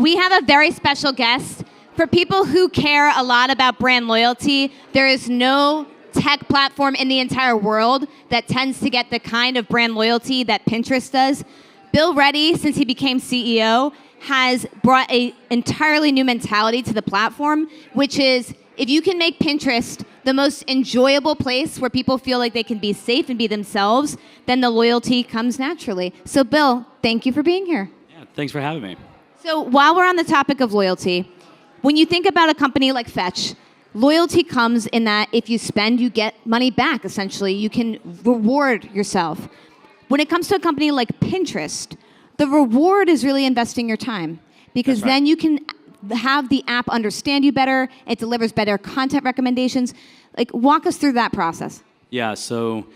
we have a very special guest. For people who care a lot about brand loyalty, there is no tech platform in the entire world that tends to get the kind of brand loyalty that Pinterest does. Bill Reddy, since he became CEO, has brought an entirely new mentality to the platform, which is if you can make Pinterest the most enjoyable place where people feel like they can be safe and be themselves, then the loyalty comes naturally. So Bill, thank you for being here. Yeah, thanks for having me. So while we're on the topic of loyalty, when you think about a company like Fetch, loyalty comes in that if you spend, you get money back, essentially. You can reward yourself. When it comes to a company like Pinterest, the reward is really investing your time because That's right. then you can have the app understand you better. It delivers better content recommendations. Like, walk us through that process. Yeah, so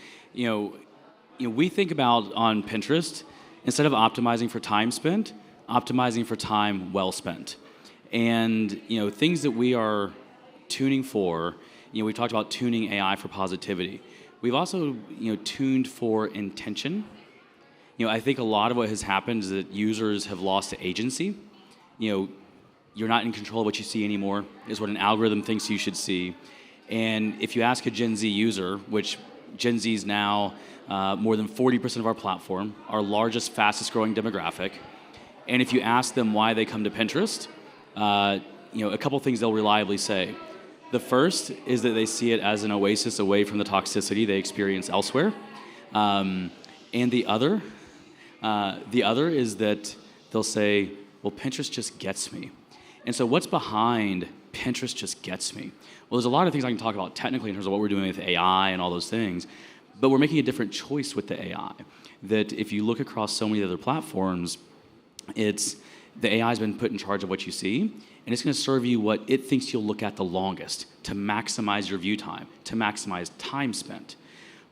we think about on Pinterest, instead of optimizing for time spent, optimizing for time well spent. And things that we are tuning for, we talked about tuning AI for positivity. We've also tuned for intention. I think a lot of what has happened is that users have lost agency. You're not in control of what you see anymore, is what an algorithm thinks you should see. And if you ask a Gen Z user, which Gen Z is now more than 40% of our platform, our largest, fastest growing demographic, and if you ask them why they come to Pinterest, a couple things they'll reliably say. The first is that they see it as an oasis away from the toxicity they experience elsewhere. And the other is that they'll say, well, Pinterest just gets me. And so what's behind Pinterest just gets me? Well, there's a lot of things I can talk about technically in terms of what we're doing with AI and all those things, but we're making a different choice with the AI. That if you look across so many other platforms, the AI has been put in charge of what you see, and it's going to serve you what it thinks you'll look at the longest to maximize your view time, to maximize time spent.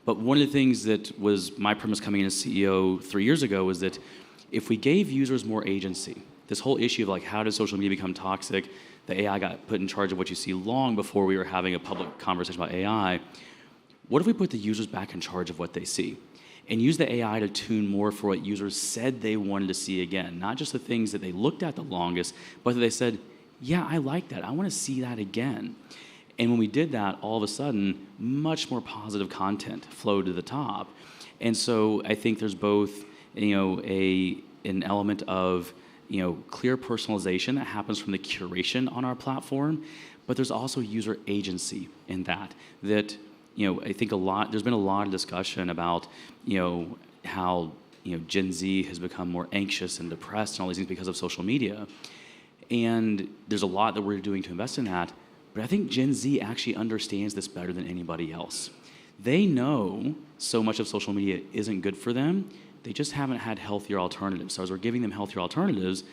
But one of the things that was my premise coming in as CEO 3 years ago was that if we gave users more agency, this whole issue of like how does social media become toxic, the AI got put in charge of what you see long before we were having a public conversation about AI. What if we put the users back in charge of what they see? And use the AI to tune more for what users said they wanted to see again. Not just the things that they looked at the longest, but that they said, yeah, I like that. I want to see that again. And when we did that, all of a sudden, much more positive content flowed to the top. And so I think there's both an element of clear personalization that happens from the curation on our platform, but there's also user agency in that. I think there's been a lot of discussion about, how, Gen Z has become more anxious and depressed and all these things because of social media. And there's a lot that we're doing to invest in that. But I think Gen Z actually understands this better than anybody else. They know so much of social media isn't good for them. They just haven't had healthier alternatives. So as we're giving them healthier alternatives,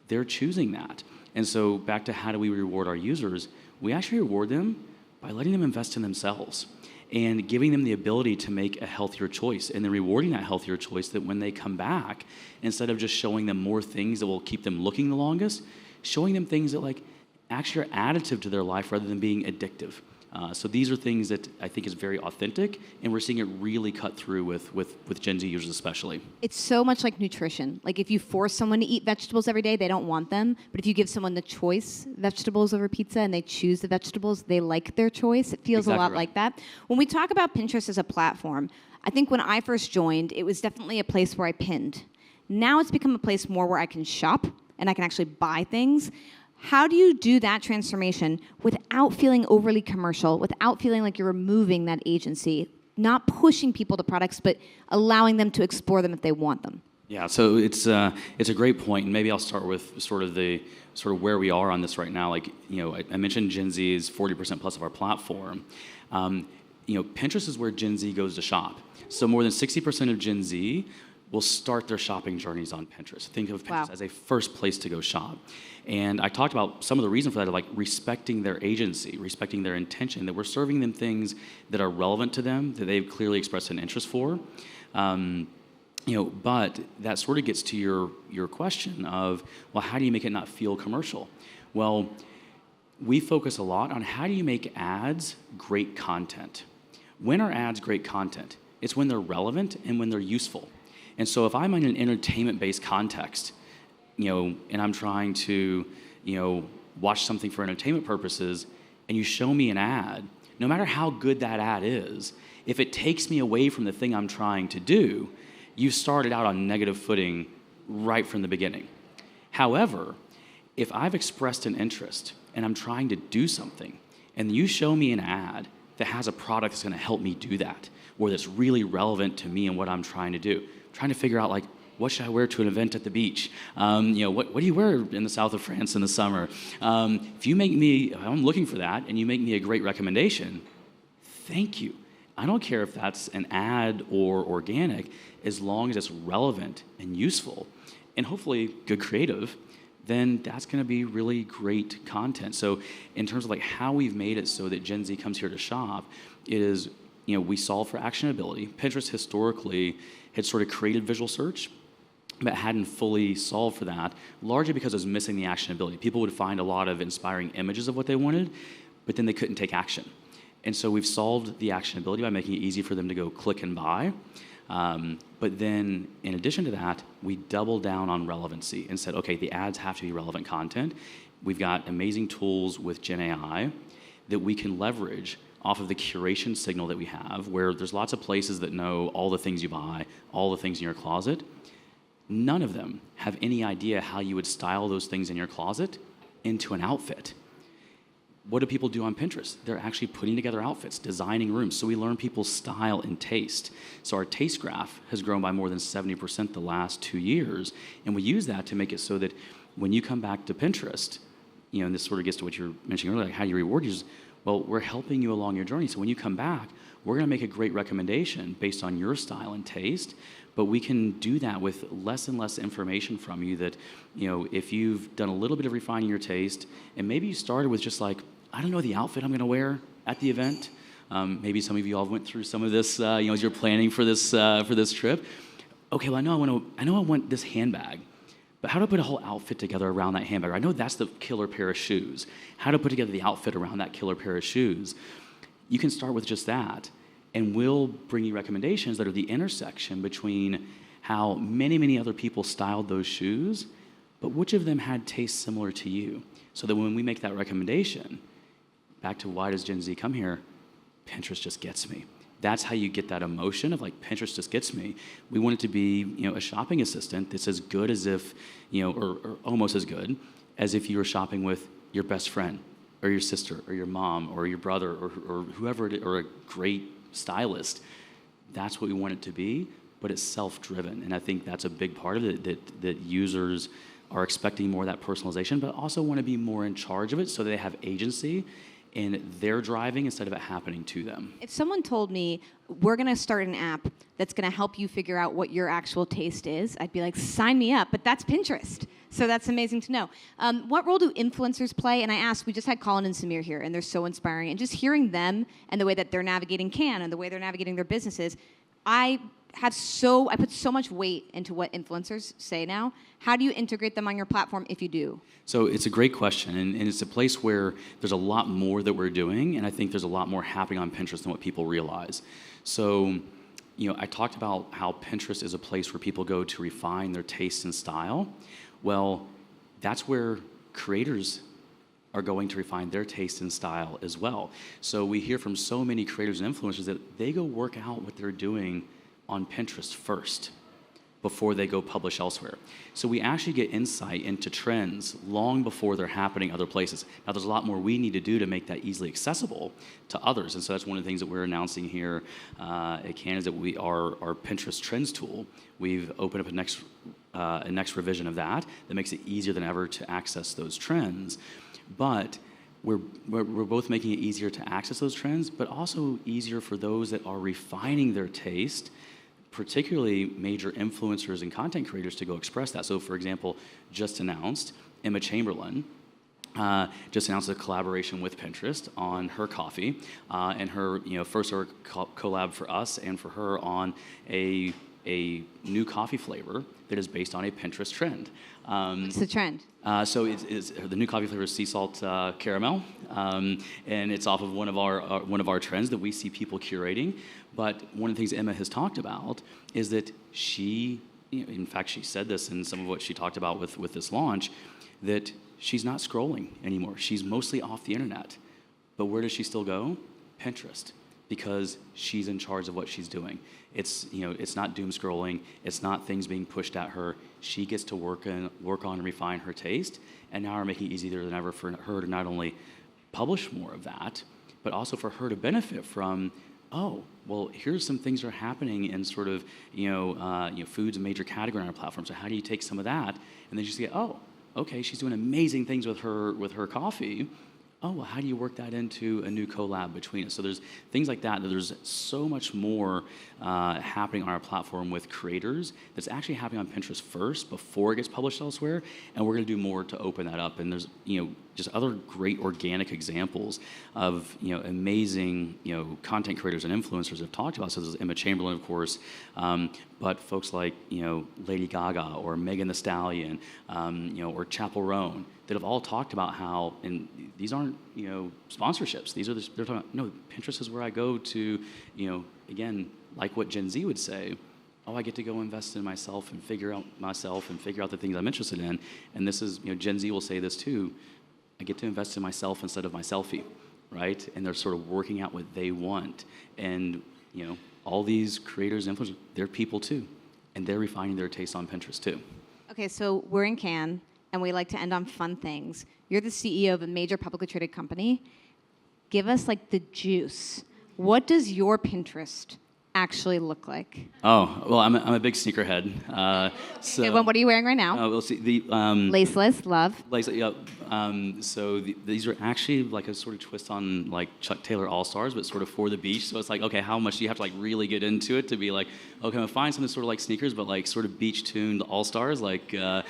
they're choosing that. And so back to how do we reward our users? We actually reward them by letting them invest in themselves and giving them the ability to make a healthier choice, and then rewarding that healthier choice that when they come back, instead of just showing them more things that will keep them looking the longest, showing them things that actually are additive to their life rather than being addictive. So these are things that I think is very authentic, and we're seeing it really cut through with Gen Z users especially. It's so much like nutrition. Like if you force someone to eat vegetables every day, they don't want them. But if you give someone the choice, vegetables over pizza, and they choose the vegetables, they like their choice. It feels exactly a lot like that. When we talk about Pinterest as a platform, I think when I first joined, it was definitely a place where I pinned. Now it's become a place more where I can shop and I can actually buy things. How do you do that transformation without feeling overly commercial, without feeling like you're removing that agency, not pushing people to products, but allowing them to explore them if they want them? Yeah, so it's a great point, and maybe I'll start with sort of where we are on this right now. I mentioned Gen Z is 40% plus of our platform. Pinterest is where Gen Z goes to shop. So more than 60% of Gen Z will start their shopping journeys on Pinterest. Think of Pinterest as a first place to go shop. And I talked about some of the reasons for that, like respecting their agency, respecting their intention, that we're serving them things that are relevant to them, that they've clearly expressed an interest for. But that sort of gets to your question of, well, how do you make it not feel commercial? Well, we focus a lot on how do you make ads great content. When are ads great content? It's when they're relevant and when they're useful. And so if I'm in an entertainment-based context, and I'm trying to, watch something for entertainment purposes, and you show me an ad, no matter how good that ad is, if it takes me away from the thing I'm trying to do, you started out on negative footing right from the beginning. However, if I've expressed an interest and I'm trying to do something, and you show me an ad that has a product that's going to help me do that, or that's really relevant to me and what I'm trying to do, I'm trying to figure out, like, what should I wear to an event at the beach? What do you wear in the south of France in the summer? If I'm looking for that, and you make me a great recommendation, thank you. I don't care if that's an ad or organic, as long as it's relevant and useful, and hopefully good creative, then that's going to be really great content. So in terms of like how we've made it so that Gen Z comes here to shop, it is, we solve for actionability. Pinterest historically had sort of created visual search, but hadn't fully solved for that, largely because it was missing the actionability. People would find a lot of inspiring images of what they wanted, but then they couldn't take action. And so we've solved the actionability by making it easy for them to go click and buy. But then, in addition to that, we doubled down on relevancy and said, okay, the ads have to be relevant content. We've got amazing tools with Gen AI that we can leverage off of the curation signal that we have, where there's lots of places that know all the things you buy, all the things in your closet. None of them have any idea how you would style those things in your closet into an outfit. What do people do on Pinterest? They're actually putting together outfits, designing rooms. So we learn people's style and taste. So our taste graph has grown by more than 70% the last 2 years. And we use that to make it so that when you come back to Pinterest, and this sort of gets to what you were mentioning earlier, like how you reward users, well, we're helping you along your journey. So when you come back, we're going to make a great recommendation based on your style and taste. But we can do that with less and less information from you that, if you've done a little bit of refining your taste, and maybe you started with just like, I don't know the outfit I'm going to wear at the event. Maybe some of you all went through some of this, as you're planning for this trip. Okay, well, I know I want this handbag, but how do I put a whole outfit together around that handbag? I know that's the killer pair of shoes. How to put together the outfit around that killer pair of shoes? You can start with just that, and we'll bring you recommendations that are the intersection between how many, many other people styled those shoes, but which of them had tastes similar to you. So that when we make that recommendation, back to why does Gen Z come here, Pinterest just gets me. That's how you get that emotion of like, Pinterest just gets me. We want it to be, a shopping assistant that's as good as if, or almost as good as if you were shopping with your best friend or your sister or your mom or your brother or whoever it is, or a great stylist. That's what we want it to be, but it's self-driven. And I think that's a big part of it, that users are expecting more of that personalization, but also want to be more in charge of it so that they have agency and they're driving instead of it happening to them. If someone told me, we're going to start an app that's going to help you figure out what your actual taste is, I'd be like, sign me up, but that's Pinterest. So that's amazing to know. What role do influencers play? And I asked, we just had Colin and Samir here, and they're so inspiring. And just hearing them and the way that they're navigating Cannes and the way they're navigating their businesses, I put so much weight into what influencers say now. How do you integrate them on your platform if you do? So it's a great question, and it's a place where there's a lot more that we're doing, and I think there's a lot more happening on Pinterest than what people realize. So, I talked about how Pinterest is a place where people go to refine their taste and style. Well, that's where creators are going to refine their taste and style as well. So we hear from so many creators and influencers that they go work out what they're doing on Pinterest first before they go publish elsewhere. So we actually get insight into trends long before they're happening other places. Now, there's a lot more we need to do to make that easily accessible to others, and so that's one of the things that we're announcing here at Cannes, is that our Pinterest Trends tool, we've opened up a next revision of that makes it easier than ever to access those trends. But we're both making it easier to access those trends, but also easier for those that are refining their taste, particularly major influencers and content creators, to go express that. So, for example, just announced, Emma Chamberlain just announced a collaboration with Pinterest on her coffee, and her, first ever collab for us and for her on a new coffee flavor that is based on a Pinterest trend. What's the trend? So the new coffee flavor is sea salt caramel, and it's off of one of our trends that we see people curating. But one of the things Emma has talked about is that she in fact, she said this in some of what she talked about with this launch, that she's not scrolling anymore. She's mostly off the internet. But where does she still go? Pinterest, because she's in charge of what she's doing. It's not doom scrolling. It's not things being pushed at her. She gets to work on and refine her taste, and now we're making it easier than ever for her to not only publish more of that, but also for her to benefit from, oh, well, here's some things that are happening in sort of, food's a major category on our platform. So how do you take some of that? And then you see, oh, okay, she's doing amazing things with her coffee. Oh, well, how do you work that into a new collab between us? So there's things like that there's so much more happening on our platform with creators that's actually happening on Pinterest first before it gets published elsewhere, and we're going to do more to open that up. And there's, just other great organic examples of, amazing, content creators and influencers have talked about. So there's Emma Chamberlain, of course, but folks like, Lady Gaga or Megan Thee Stallion, or Chappell Roan, that have all talked about how, and these aren't, sponsorships. They're talking about, no, Pinterest is where I go to, again, like what Gen Z would say, oh, I get to go invest in myself and figure out the things I'm interested in. And this is, Gen Z will say this too, I get to invest in myself instead of my selfie, right? And they're sort of working out what they want. And, all these creators and influencers, they're people too. And they're refining their taste on Pinterest too. Okay, so we're in Cannes, and we like to end on fun things. You're the CEO of a major publicly traded company. Give us the juice. What does your Pinterest actually look like? Oh, well, I'm a big sneakerhead. So okay, well, what are you wearing right now? We'll see. The laceless, love. Laceless, yeah. So these are actually like a sort of twist on Chuck Taylor All Stars, but sort of for the beach. So it's okay, how much do you have to really get into it to be okay, I'm gonna find something sort of like sneakers, but sort of beach tuned All Stars, so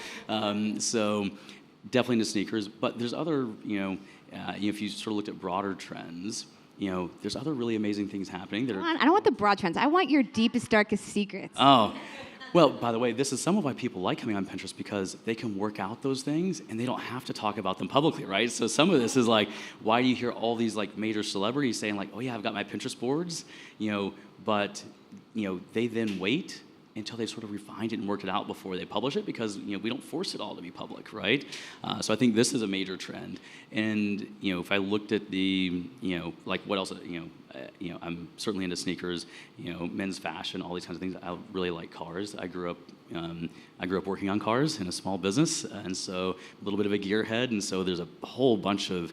definitely into sneakers. But there's other, if you sort of looked at broader trends. There's other really amazing things happening. I don't want the broad trends. I want your deepest, darkest secrets. Oh, well, by the way, this is some of why people like coming on Pinterest, because they can work out those things and they don't have to talk about them publicly, right? So some of this is why do you hear all these major celebrities saying oh yeah, I've got my Pinterest boards, but they then wait until they've sort of refined it and worked it out before they publish it, because we don't force it all to be public, right? So I think this is a major trend. And if I looked at the what else, I'm certainly into sneakers, men's fashion, all these kinds of things. I really like cars. I grew up working on cars in a small business, and so a little bit of a gearhead. And so there's a whole bunch of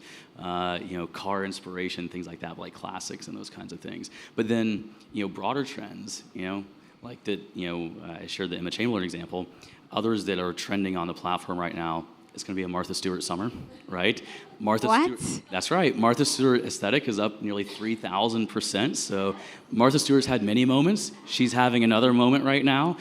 car inspiration, things like that, like classics and those kinds of things. But then broader trends, like that, I shared the Emma Chamberlain example. Others that are trending on the platform right now, it's going to be a Martha Stewart summer, right? Martha what? Stewart, that's right. Martha Stewart aesthetic is up nearly 3,000%. So Martha Stewart's had many moments. She's having another moment right now,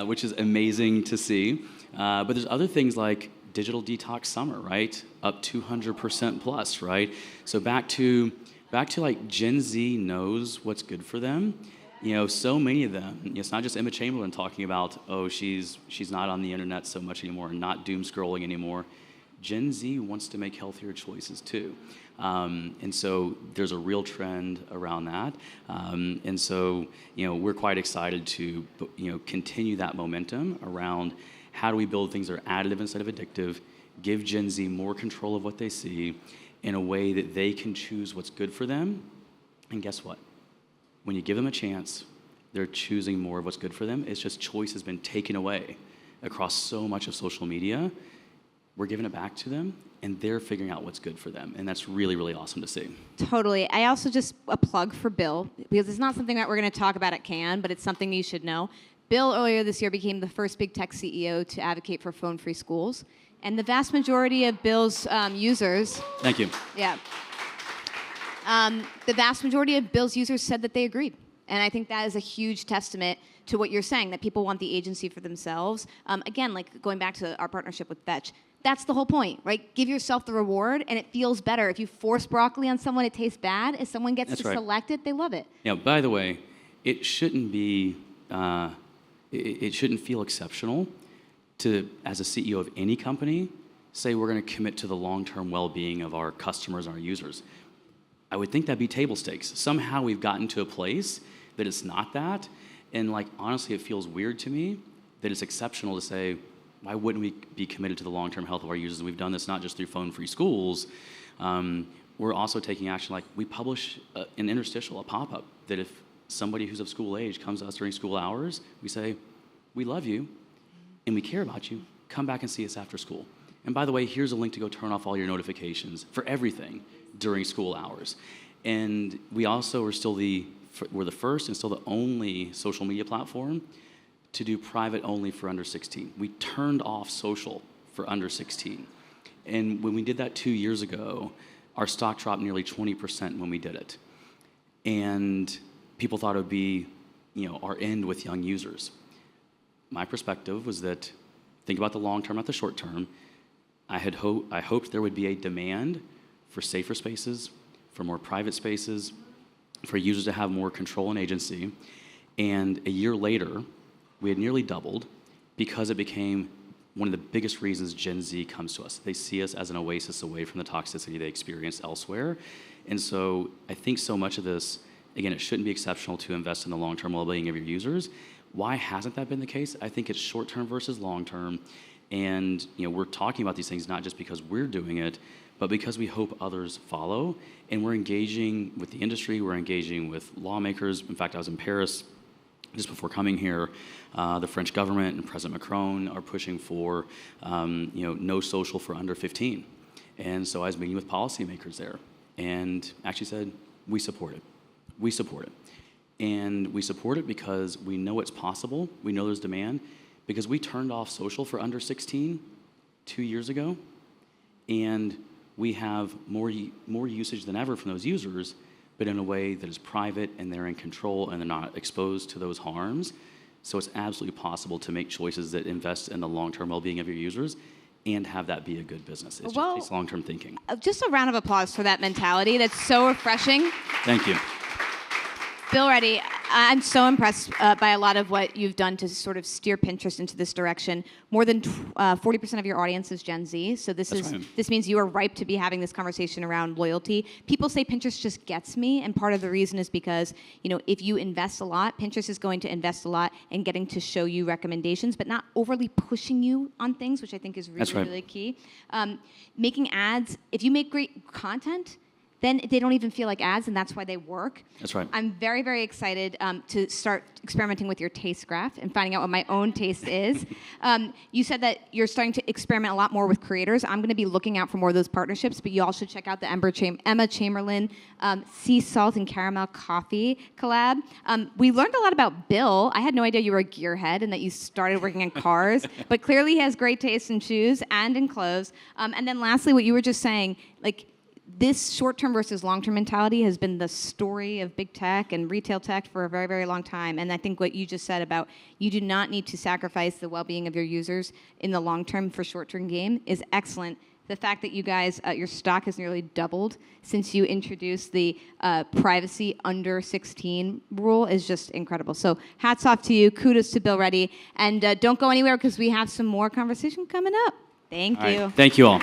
which is amazing to see. But there's other things like digital detox summer, right? Up 200% plus, right? So back to Gen Z knows what's good for them. So many of them, it's not just Emma Chamberlain talking about, oh, she's not on the internet so much anymore, not doom scrolling anymore. Gen Z wants to make healthier choices too. And so there's a real trend around that. And so, we're quite excited to, continue that momentum around how do we build things that are additive instead of addictive, give Gen Z more control of what they see in a way that they can choose what's good for them. And guess what? When you give them a chance, they're choosing more of what's good for them. It's just choice has been taken away across so much of social media. We're giving it back to them, and they're figuring out what's good for them. And that's really, really awesome to see. Totally. I also just a plug for Bill, because it's not something that we're going to talk about at Cannes, but it's something you should know. Bill, earlier this year, became the first big tech CEO to advocate for phone-free schools. And the vast majority of Bill's users... Thank you. Yeah. The vast majority of Bill's users said that they agreed. And I think that is a huge testament to what you're saying, that people want the agency for themselves. Again, going back to our partnership with Fetch, that's the whole point, right? Give yourself the reward, and it feels better. If you force broccoli on someone, it tastes bad. If someone gets to select it, they love it. By the way, it shouldn't be, it shouldn't feel exceptional to, as a CEO of any company, say we're going to commit to the long-term well-being of our customers and our users. I would think that'd be table stakes. Somehow we've gotten to a place that it's not that, And like, honestly, it feels weird to me that it's exceptional to say, why wouldn't we be committed to the long-term health of our users? And we've done this not just through phone-free schools. We're also taking action, like we publish an interstitial, a pop-up, that if somebody who's of school age comes to us during school hours, we say, we love you and we care about you. Come back and see us after school. And by the way, here's a link to go turn off all your notifications for everything during school hours. And we also are we're the first and still the only social media platform to do private only for under 16. We turned off social for under 16. And when we did that 2 years ago, our stock dropped nearly 20% when we did it. And people thought it would be, our end with young users. My perspective was that, think about the long term, not the short term. I hoped there would be a demand for safer spaces, for more private spaces, for users to have more control and agency. And a year later, we had nearly doubled because it became one of the biggest reasons Gen Z comes to us. They see us as an oasis away from the toxicity they experience elsewhere. And so I think so much of this, again, it shouldn't be exceptional to invest in the long-term well-being of your users. Why hasn't that been the case? I think it's short-term versus long-term. And we're talking about these things not just because we're doing it, but because we hope others follow. And we're engaging with the industry, we're engaging with lawmakers. In fact, I was in Paris just before coming here. The French government and President Macron are pushing for no social for under 15. And so I was meeting with policymakers there and actually said, we support it. We support it. And we support it because we know it's possible. We know there's demand. Because we turned off social for under 16 2 years ago. And we have more usage than ever from those users, but in a way that is private and they're in control and they're not exposed to those harms. So it's absolutely possible to make choices that invest in the long-term well-being of your users and have that be a good business. It just takes long-term thinking. Just a round of applause for that mentality. That's so refreshing. Thank you. Bill Reddy, I'm so impressed by a lot of what you've done to sort of steer Pinterest into this direction. More than 40% of your audience is Gen Z, so this means you are ripe to be having this conversation around loyalty. People say Pinterest just gets me, and part of the reason is because if you invest a lot, Pinterest is going to invest a lot in getting to show you recommendations, but not overly pushing you on things, which I think is really, really key. Making ads, if you make great content, then they don't even feel like ads, and that's why they work. That's right. I'm very, very excited to start experimenting with your taste graph and finding out what my own taste is. You said that you're starting to experiment a lot more with creators. I'm going to be looking out for more of those partnerships, but you all should check out the Emma Chamberlain sea salt and caramel coffee collab. We learned a lot about Bill. I had no idea you were a gearhead and that you started working on cars, but clearly he has great taste in shoes and in clothes. And then lastly, what you were just saying, this short-term versus long-term mentality has been the story of big tech and retail tech for a very, very long time. And I think what you just said about you do not need to sacrifice the well-being of your users in the long term for short-term gain is excellent. The fact that you guys, your stock has nearly doubled since you introduced the privacy under 16 rule is just incredible. So hats off to you. Kudos to Bill Reddy. And don't go anywhere because we have some more conversation coming up. Thank you. Thank you all.